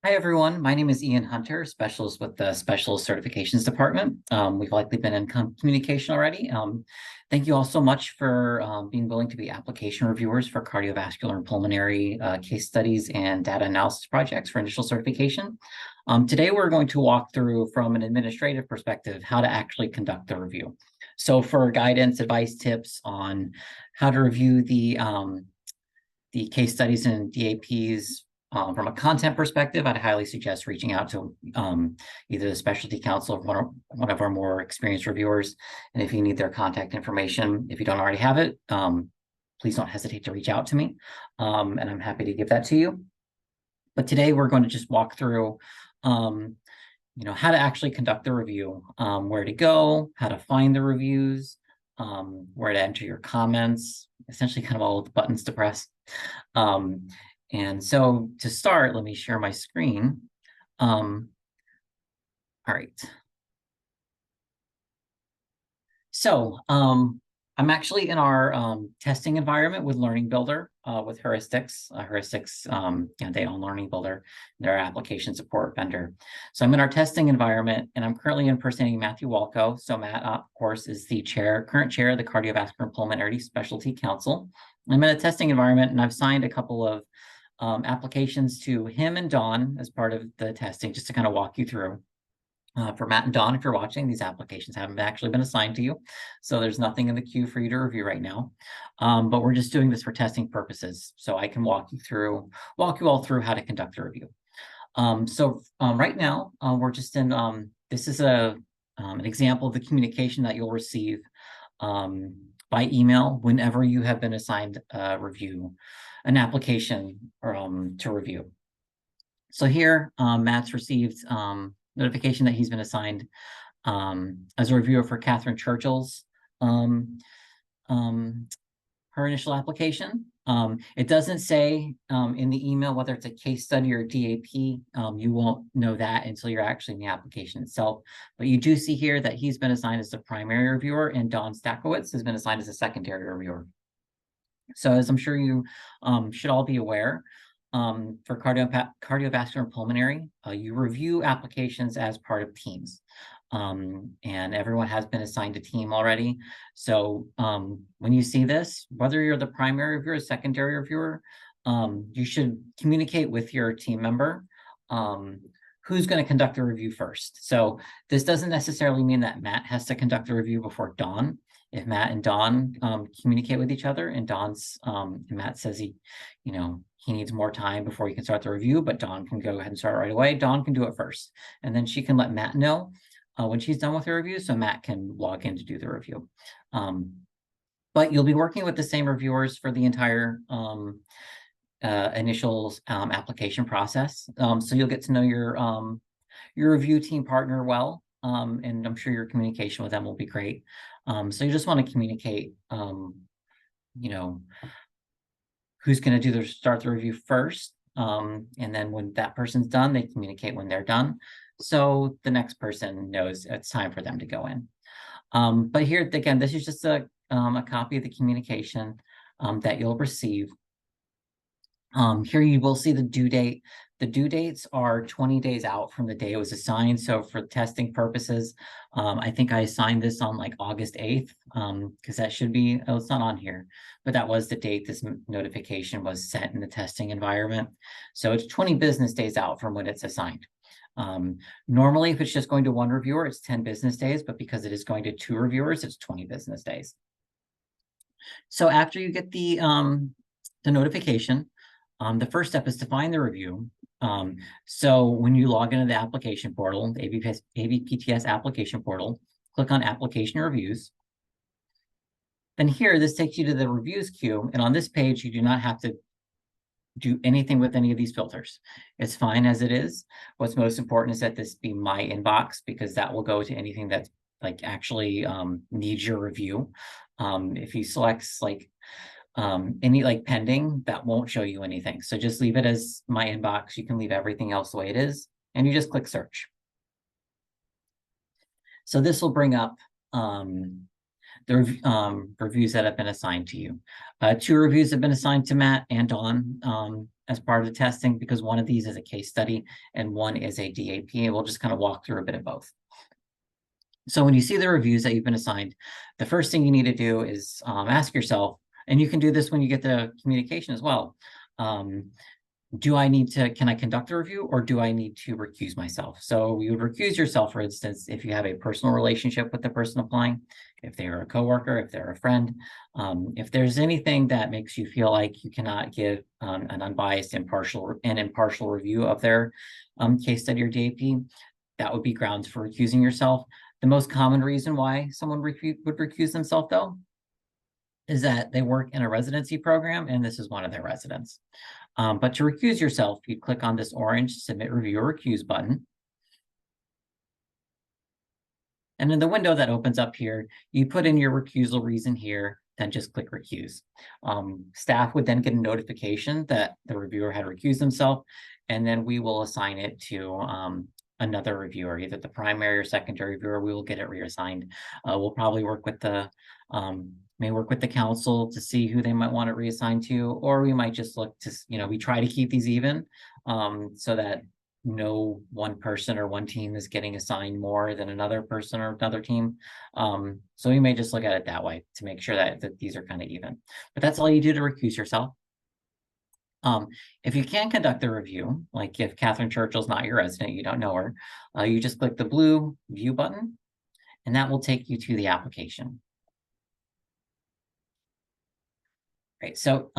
Hi, everyone. My name is Ian Hunter, specialist with the Specialist Certifications Department. We've likely been in communication already. Thank you all so much for being willing to be application reviewers for cardiovascular and pulmonary case studies and data analysis projects for initial certification. Today, we're going to walk through from an administrative perspective how to actually conduct the review. So for guidance, advice, tips on how to review the case studies and DAPs, from a content perspective, I'd highly suggest reaching out to either the specialty counsel or one of our more experienced reviewers. And if you need their contact information, if you don't already have it, please don't hesitate to reach out to me. And I'm happy to give that to you. But today we're going to just walk through how to actually conduct the review, where to go, how to find the reviews, where to enter your comments, essentially kind of all the buttons to press. And so to start, let me share my screen. All right. So I'm actually in our testing environment with Learning Builder with Heuristics. They own Learning Builder. They're our application support vendor. So I'm in our testing environment, and I'm currently impersonating Matthew Walco. So Matt, of course, is the current chair of the Cardiovascular and Pulmonary Specialty Council. I'm in a testing environment, and I've signed a couple of applications to him and Dawn as part of the testing, just to kind of walk you through. For Matt and Dawn, if you're watching, these applications haven't actually been assigned to you. So there's nothing in the queue for you to review right now. But we're just doing this for testing purposes. So I can walk you all through how to conduct a review. Right now, we're just in, this is an example of the communication that you'll receive by email whenever you have been assigned an application to review. So here, Matt's received notification that he's been assigned as a reviewer for Catherine Churchill's her initial application. It doesn't say in the email whether it's a case study or DAP. You won't know that until you're actually in the application itself. But you do see here that he's been assigned as the primary reviewer, and Dawn Stakowitz has been assigned as a secondary reviewer. So as I'm sure you should all be aware, for cardiovascular and pulmonary, you review applications as part of teams. And everyone has been assigned a team already. So when you see this, whether you're the primary reviewer or secondary reviewer, you should communicate with your team member who's going to conduct the review first. So this doesn't necessarily mean that Matt has to conduct the review before Dawn. If Matt and Dawn communicate with each other, and Matt says he needs more time before he can start the review, but Dawn can go ahead and start right away, Dawn can do it first. And then she can let Matt know when she's done with her review, so Matt can log in to do the review. But you'll be working with the same reviewers for the entire initial application process. So you'll get to know your review team partner well, and I'm sure your communication with them will be great. So you just want to communicate, who's going to start the review first. And then when that person's done, they communicate when they're done. So the next person knows it's time for them to go in. But here, again, this is just a copy of the communication that you'll receive. Here you will see the due date. The due dates are 20 days out from the day it was assigned. So for testing purposes, I think I assigned this on like August 8th, because that should be, oh, it's not on here, but that was the date this notification was sent in the testing environment. So it's 20 business days out from when it's assigned. Normally, if it's just going to one reviewer, it's 10 business days, but because it is going to two reviewers, it's 20 business days. So after you get the notification, the first step is to find the review. So when you log into the application portal, the ABPTS application portal, click on application reviews. Then here, this takes you to the reviews queue. And on this page, you do not have to do anything with any of these filters. It's fine as it is. What's most important is that this be my inbox, because that will go to anything that like actually needs your review. If you select like any like pending, that won't show you anything. So just leave it as my inbox. You can leave everything else the way it is, and you just click search. So this will bring up the reviews that have been assigned to you. 2 reviews have been assigned to Matt and Dawn as part of the testing, because one of these is a case study and one is a DAP, and we'll just kind of walk through a bit of both. So when you see the reviews that you've been assigned, the first thing you need to do is ask yourself, and you can do this when you get the communication as well. Can I conduct a review, or do I need to recuse myself? So you would recuse yourself, for instance, if you have a personal relationship with the person applying, if they're a coworker, if they're a friend, if there's anything that makes you feel like you cannot give an unbiased, impartial review of their case study or DAP, that would be grounds for recusing yourself. The most common reason why someone would recuse themselves, though, is that they work in a residency program and this is one of their residents. But to recuse yourself, you click on this orange Submit Review or Recuse button. And in the window that opens up here, you put in your recusal reason here, then just click Recuse. Staff would then get a notification that the reviewer had recused himself, and then we will assign it to another reviewer, either the primary or secondary reviewer. We will get it reassigned. We'll probably work with the council to see who they might want to reassign to, or we might just look to, we try to keep these even so that no one person or one team is getting assigned more than another person or another team. So we may just look at it that way to make sure that these are kind of even. But that's all you do to recuse yourself. If you can conduct the review, like if Catherine Churchill's not your resident, you don't know her, you just click the blue view button, and that will take you to the application. Right, so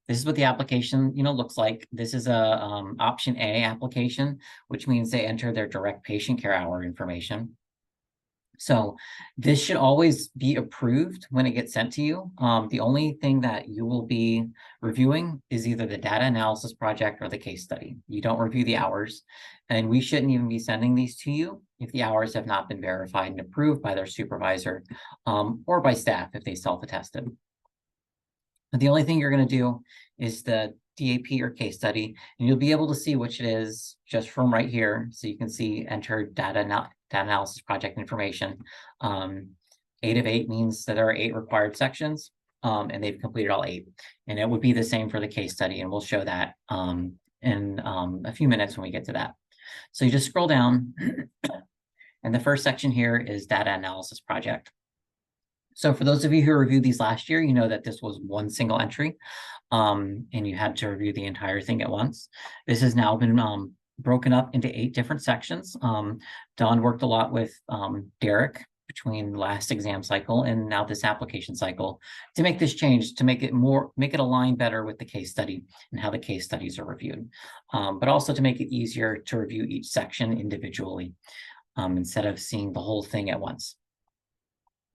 this is what the application, looks like. This is a option A application, which means they enter their direct patient care hour information. So this should always be approved when it gets sent to you. The only thing that you will be reviewing is either the data analysis project or the case study. You don't review the hours, and we shouldn't even be sending these to you if the hours have not been verified and approved by their supervisor or by staff if they self-attested. The only thing you're going to do is the DAP or case study, and you'll be able to see which it is just from right here. So you can see enter data analysis project information. 8 of 8 means that there are 8 required sections, and they've completed all 8. And it would be the same for the case study, and we'll show that in a few minutes when we get to that. So you just scroll down, and the first section here is data analysis project. So for those of you who reviewed these last year, you know that this was one single entry, and you had to review the entire thing at once. This has now been broken up into 8 different sections. Dawn worked a lot with Derek between the last exam cycle and now this application cycle to make this change, to make it align better with the case study and how the case studies are reviewed, but also to make it easier to review each section individually instead of seeing the whole thing at once.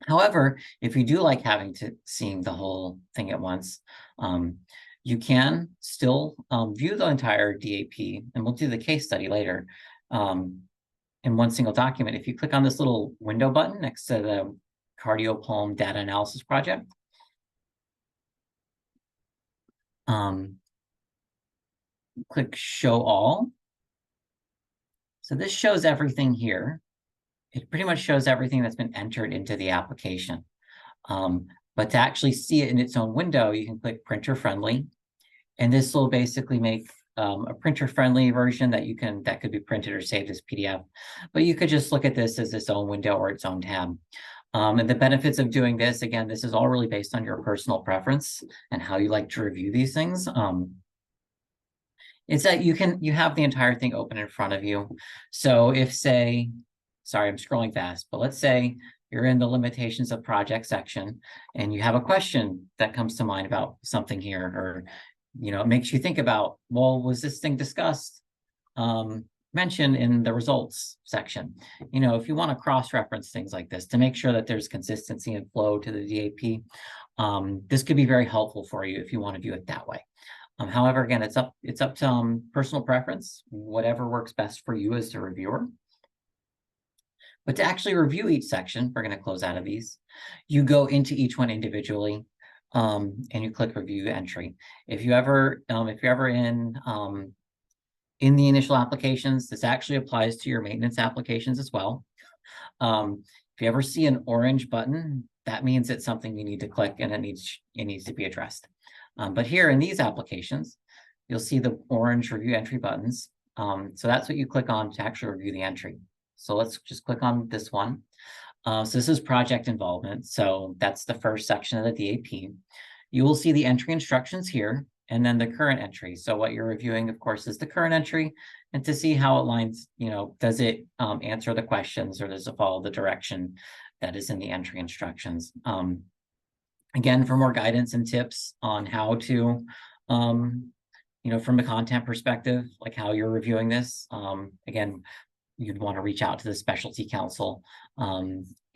However, if you do like seeing the whole thing at once, you can still view the entire DAP, and we'll do the case study later, in one single document. If you click on this little window button next to the Cardiopulm Data Analysis Project, click Show All. So this shows everything here. It pretty much shows everything that's been entered into the application. But to actually see it in its own window, you can click Printer Friendly, and this will basically make a printer-friendly version that could be printed or saved as PDF. But you could just look at this as its own window or its own tab. And the benefits of doing this, again, this is all really based on your personal preference and how you like to review these things. It's that you have the entire thing open in front of you. So if, say, sorry, I'm scrolling fast, but let's say you're in the limitations of project section and you have a question that comes to mind about something here, or, it makes you think about, well, was this thing discussed, mentioned in the results section? If you want to cross-reference things like this to make sure that there's consistency and flow to the DAP, this could be very helpful for you if you want to view it that way. However, again, it's up to personal preference, whatever works best for you as the reviewer. But to actually review each section, we're going to close out of these. You go into each one individually, and you click Review Entry. If you're ever in the initial applications, this actually applies to your maintenance applications as well. If you ever see an orange button that means it's something you need to click and it needs to be addressed. But here in these applications, you'll see the orange review entry buttons. So that's what you click on to actually review the entry. So let's just click on this one. So this is project involvement. So that's the first section of the DAP. You will see the entry instructions here and then the current entry. So what you're reviewing, of course, is the current entry, and to see how it lines, does it answer the questions, or does it follow the direction that is in the entry instructions? Again, for more guidance and tips on how to, from a content perspective, like how you're reviewing this, again, you'd want to reach out to the specialty council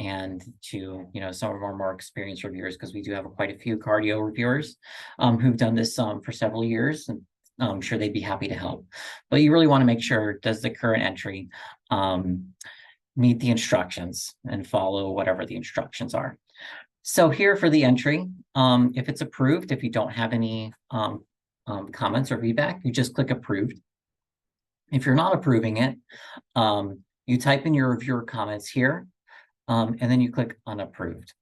and to some of our more experienced reviewers, because we do have quite a few cardio reviewers who've done this for several years, and I'm sure they'd be happy to help. But you really want to make sure, does the current entry meet the instructions and follow whatever the instructions are. So here for the entry, if it's approved, if you don't have any comments or feedback, you just click approved. If you're not approving it, you type in your reviewer comments here, and then you click unapproved.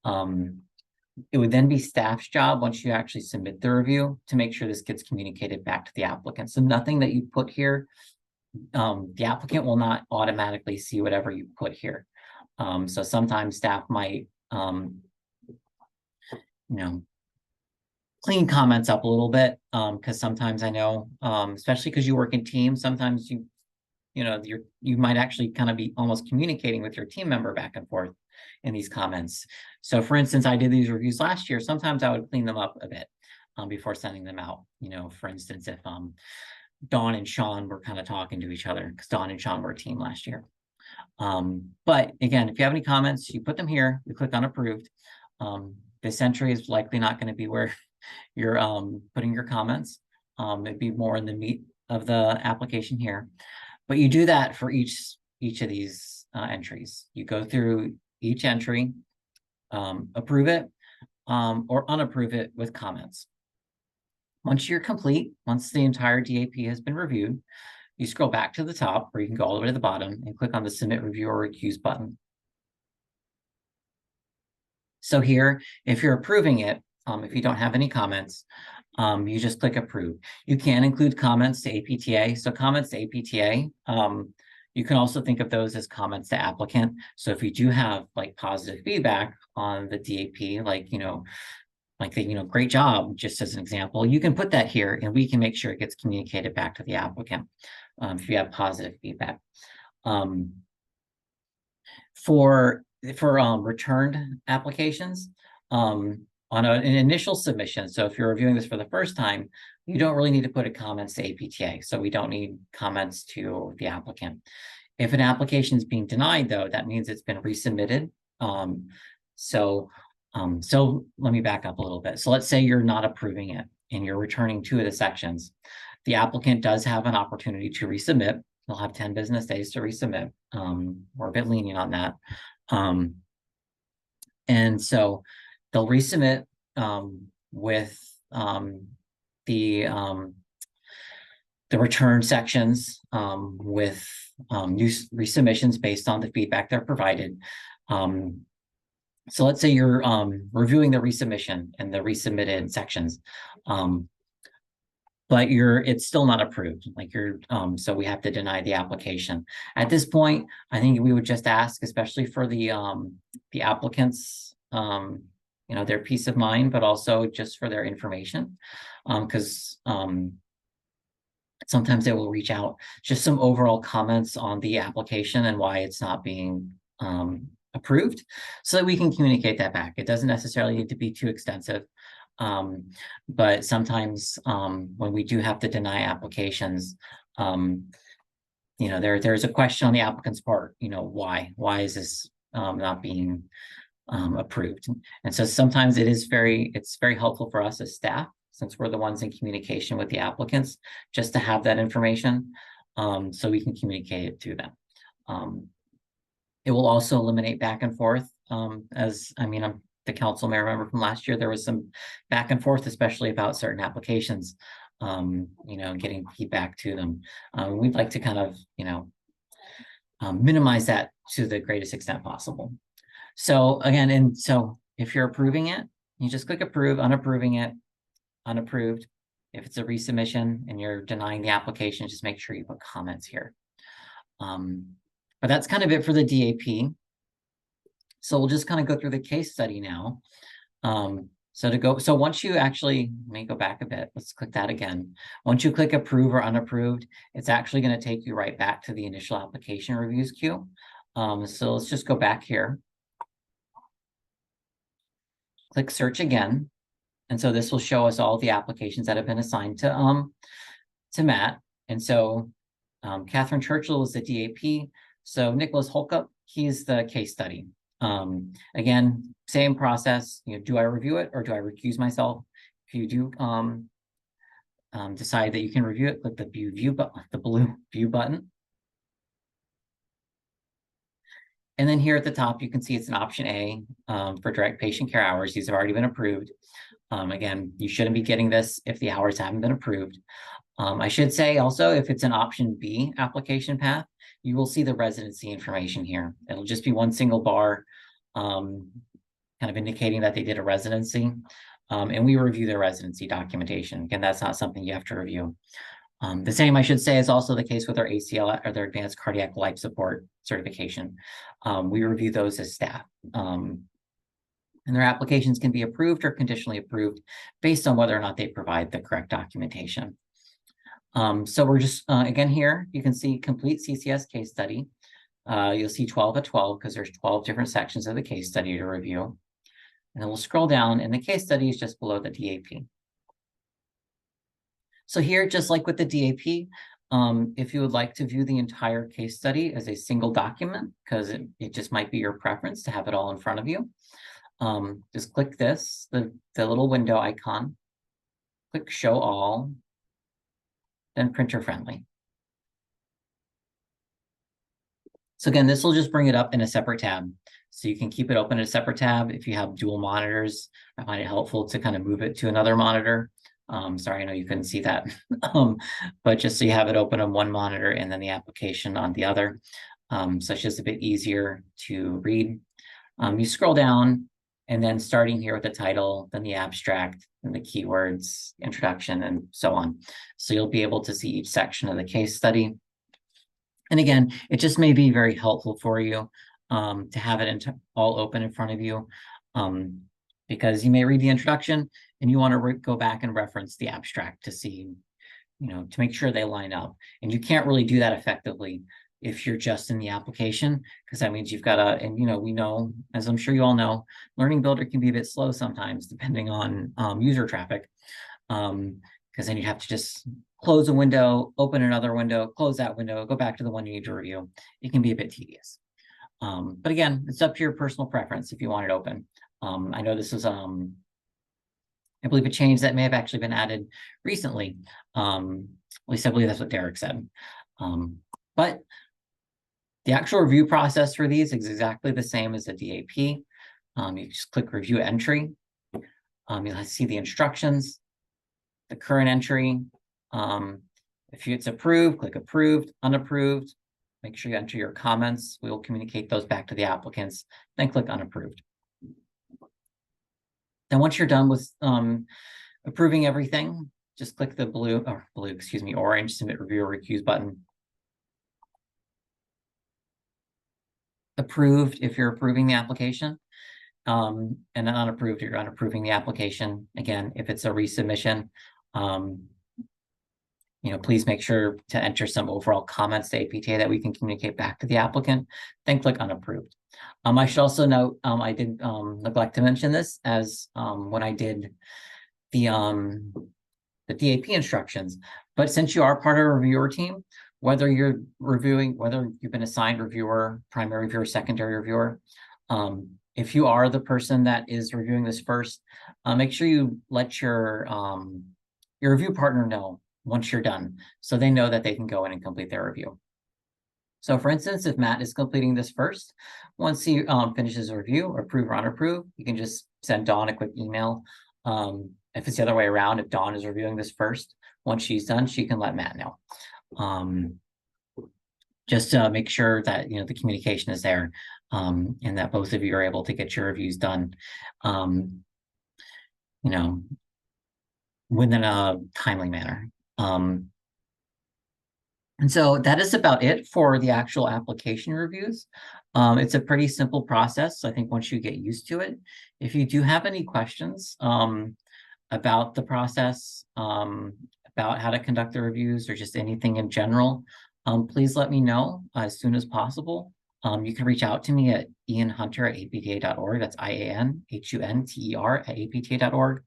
It would then be staff's job, once you actually submit the review, to make sure this gets communicated back to the applicant. So nothing that you put here, the applicant will not automatically see whatever you put here. So sometimes staff might, clean comments up a little bit, because sometimes I know, especially because you work in teams, sometimes you might actually kind of be almost communicating with your team member back and forth in these comments. So for instance, I did these reviews last year. Sometimes I would clean them up a bit before sending them out. For instance, if Dawn and Sean were kind of talking to each other, because Dawn and Sean were a team last year. But again, if you have any comments, you put them here, you click on approved. This entry is likely not going to be where you're putting your comments. It'd be more in the meat of the application here. But you do that for each of these entries. You go through each entry, approve it or unapprove it with comments. Once you're complete, once the entire DAP has been reviewed, you scroll back to the top, or you can go all the way to the bottom and click on the Submit Review or Recuse button. So here, if you're approving it, if you don't have any comments, you just click approve. You can include comments to APTA. So comments to APTA, you can also think of those as comments to applicant. So if you do have like positive feedback on the DAP, great job, just as an example, you can put that here and we can make sure it gets communicated back to the applicant if you have positive feedback. For returned applications, on an initial submission, so if you're reviewing this for the first time, you don't really need to put a comments to APTA, so we don't need comments to the applicant. If an application is being denied, though, that means it's been resubmitted. So let me back up a little bit. So let's say you're not approving it and you're returning 2 of the sections. The applicant does have an opportunity to resubmit. They'll have 10 business days to resubmit. We're a bit lenient on that. And so they'll resubmit with the return sections with new resubmissions based on the feedback they're provided. So let's say you're reviewing the resubmission and the resubmitted sections, but it's still not approved. So we have to deny the application. At this point, I think we would just ask, especially for the applicants, their peace of mind, but also just for their information, because sometimes they will reach out, just some overall comments on the application and why it's not being approved, so that we can communicate that back. It doesn't necessarily need to be too extensive, but sometimes when we do have to deny applications, there's a question on the applicant's part, why is this not being approved? And so sometimes it's very helpful for us as staff, since we're the ones in communication with the applicants, just to have that information so we can communicate it to them. It will also eliminate back and forth. The council may remember from last year, there was some back and forth, especially about certain applications, getting feedback to them. We'd like to kind of, minimize that to the greatest extent possible. So again, and so if you're approving it, you just click approve, unapproving it, unapproved. If it's a resubmission and you're denying the application, just make sure you put comments here. But that's kind of it for the DAP. So we'll just kind of go through the case study now. So once you actually, let me go back a bit. Let's click that again. Once you click approve or unapproved, it's actually going to take you right back to the initial application reviews queue. So let's just go back here. Click search again. And so this will show us all the applications that have been assigned to Matt. And so Catherine Churchill is the DAP. So Nicholas Holcup, he's the case study. Again, same process. Do I review it or do I recuse myself? If you do decide that you can review it, click the blue view button. And then here at the top, you can see it's an option A for direct patient care hours. These have already been approved. Again, you shouldn't be getting this if the hours haven't been approved. I should say also, if it's an option B application path, you will see the residency information here. It'll just be one single bar kind of indicating that they did a residency. And we review their residency documentation. Again, that's not something you have to review. The same, I should say, is also the case with our ACL or their advanced cardiac life support certification. We review those as staff. And their applications can be approved or conditionally approved based on whether or not they provide the correct documentation. So we're just, again, here, you can see complete CCS case study. You'll see 12 of 12 because there's 12 different sections of the case study to review. And then we'll scroll down and the case study is just below the DAP. So here, just like with the DAP, if you would like to view the entire case study as a single document, because it just might be your preference to have it all in front of you, just click this, the little window icon, click show all, then printer friendly. So again, this will just bring it up in a separate tab. So you can keep it open in a separate tab. If you have dual monitors, I find it helpful to kind of move it to another monitor. Sorry, I know you couldn't see that, but just so you have it open on one monitor and then the application on the other. So it's just a bit easier to read. You scroll down and then starting here with the title, then the abstract, and the keywords, introduction, and so on. So you'll be able to see each section of the case study. And again, it just may be very helpful for you to have it all open in front of you because you may read the introduction and you want to go back and reference the abstract to see, to make sure they line up. And you can't really do that effectively if you're just in the application, because that means you've got to, and we know, as I'm sure you all know, Learning Builder can be a bit slow sometimes depending on user traffic, because then you have to just close a window, open another window, close that window, go back to the one you need to review. It can be a bit tedious. But again, it's up to your personal preference if you want it open. I know this is, I believe, a change that may have actually been added recently. At least I believe that's what Derek said. But the actual review process for these is exactly the same as the DAP. You just click review entry. You'll see the instructions, the current entry. If it's approved, click approved, unapproved. Make sure you enter your comments. We will communicate those back to the applicants, then click unapproved. Then once you're done with approving everything, just click the orange submit review or recuse button. Approved if you're approving the application, and then unapproved if you're unapproving the application. Again, if it's a resubmission, please make sure to enter some overall comments to APTA that we can communicate back to the applicant, then click unapproved. I should also note, I did neglect to mention this as when I did the DAP instructions, but since you are part of a reviewer team, whether you're reviewing, whether you've been assigned reviewer, primary reviewer, secondary reviewer, if you are the person that is reviewing this first, make sure you let your review partner know once you're done, so they know that they can go in and complete their review. So for instance, if Matt is completing this first, once he finishes a review, approve or unapprove, you can just send Dawn a quick email. If it's the other way around, if Dawn is reviewing this first, once she's done, she can let Matt know. Just to make sure that the communication is there. and that both of you are able to get your reviews done, you know, within a timely manner. And so that is about it for the actual application reviews. It's a pretty simple process. I think once you get used to it, if you do have any questions about the process, about how to conduct the reviews, or just anything in general, please let me know as soon as possible. You can reach out to me at ianhunter@apta.org. That's IANHUNTER@apta.org.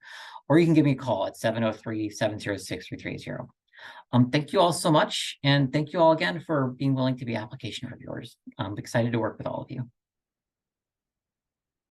Or you can give me a call at 703-706-3380. Thank you all so much. And thank you all again for being willing to be application reviewers. I'm excited to work with all of you.